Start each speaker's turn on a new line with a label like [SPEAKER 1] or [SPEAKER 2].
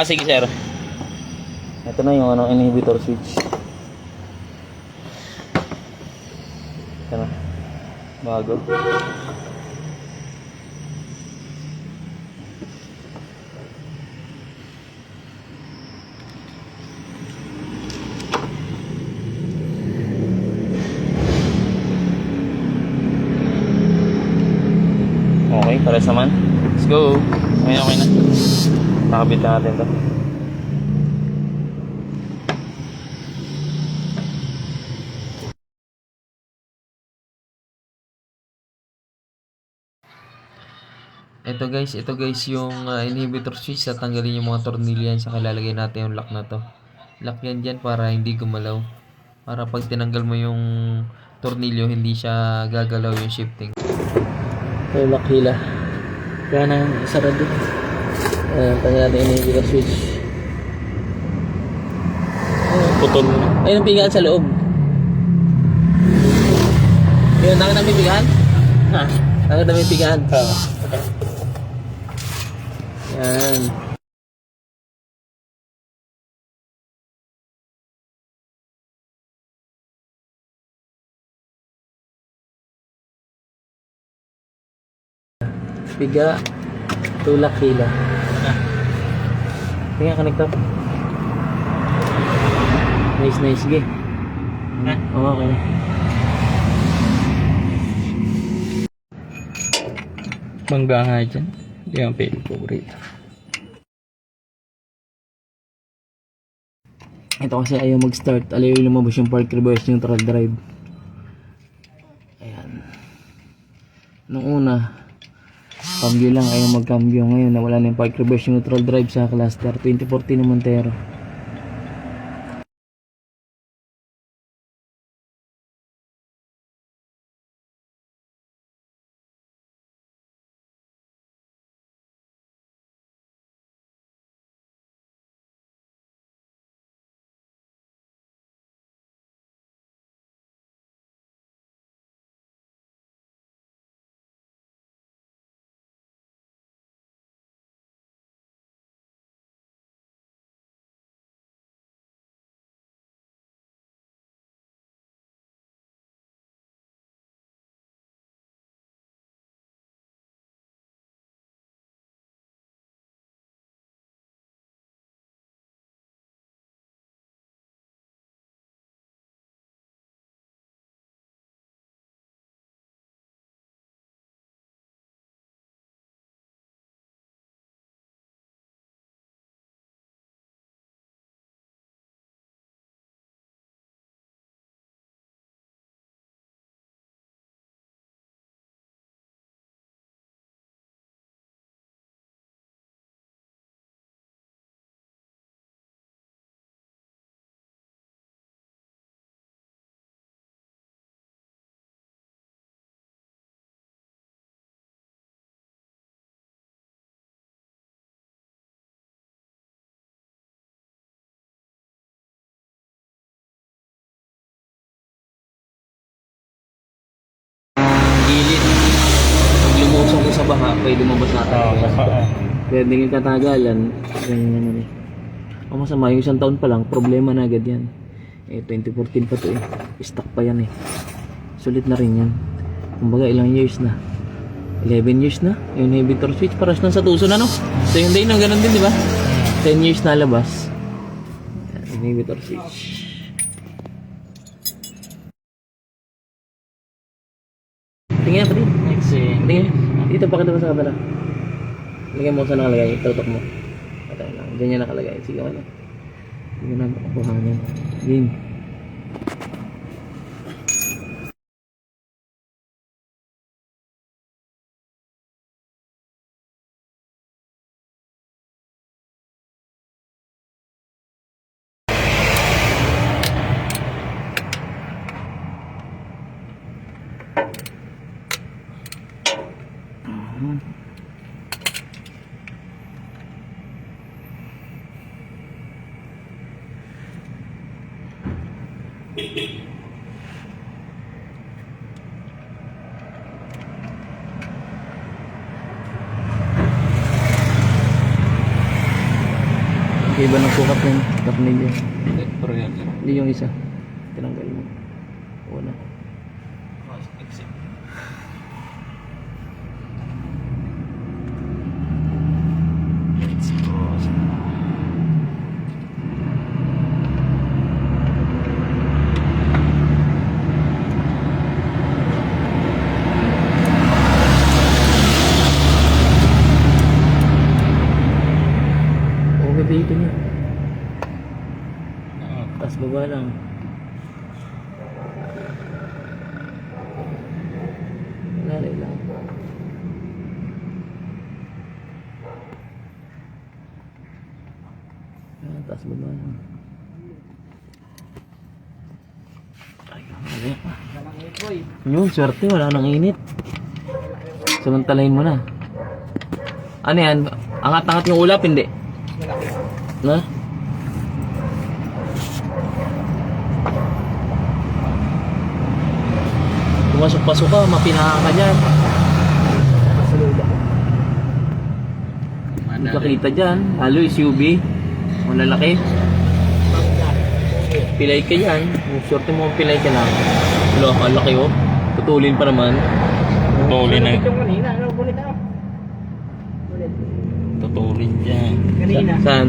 [SPEAKER 1] Sige sir. Ito na yung inhibitor switch. Ito na. Bago. Okay, pares naman. Let's go. Okay na. Nakabit na natin ito. Ito guys yung inhibitor switch. Tatanggalin yung mga tornilyo yan, saka lalagay natin yung lock na to. Lock yan dyan para hindi gumalaw. Para pag tinanggal mo yung tornilyo, hindi siya gagalaw yung shifting. Ito yung lock hila. Kaya na sarado. Tanggalin natin yung inhibitor switch. Putol. Ayun ang pigaan sa loob. Yun, nakita mo yung pigaan? Ha? Nakita mo yung pigaan? Yan. Piga, tulak hila. Tingnan, connector. Nice, sige. Okay na. Bangga nga dyan. Hindi ang pwede po rito. Ito kasi ayaw mag-start. Ayaw lumabas yung park reverse neutral drive. Ayan. Nung una, cambio lang, ayaw mag-cambio. Ngayon nawala na yung park reverse neutral drive sa cluster. 2014 na Montero. Gilid. Pag lumusong ko sa baha, pwede mabasatan. Pwede nga katagalan. Ganyan naman eh. Ang masama, yung isang taon pa lang, problema na agad yan. 2014 pa to eh. Stock pa yan eh. Sulit na rin yan. Kumbaga ilang years na. 11 years na. Yung inhibitor switch, paras na sa tuso na no. So yung day nang ganun din, di ba? 10 years na labas. Inhibitor switch. Tingnan pa din. Next eh. Tingnan. Dito pakita mo sa kabila. Lagyan mo sa nakalagay. Tutok mo. Patay lang. Ganyan nakalagay. Sige wala. Sige na. Kuhanin. Game. Iba ng sukat yun. Tornilyo.
[SPEAKER 2] Hindi, pero yan.
[SPEAKER 1] Hindi yung isa. Tinanggal mo. Una.
[SPEAKER 2] Exit.
[SPEAKER 1] Okay, dito niya. Taas baba lang. Lalay lang. Taas baba lang. Ay, mali pa. Yun, swerte, wala nang init. Samantalahin mo na. Ano yan? Angat-angat yung ulap, hindi? Na? Pumasok-pasok ka, mapinahan ka dyan. Hindi ka kita dyan. Halo, SUV. Malalaki. Pilay ka dyan. Swerte mo pilay ka lang. Wala, ang laki oh. Tutulin pa naman.
[SPEAKER 2] Tutulin na.
[SPEAKER 3] Kanina, ano ulit ako?
[SPEAKER 2] Tutulin dyan.
[SPEAKER 3] Kanina.
[SPEAKER 1] Saan?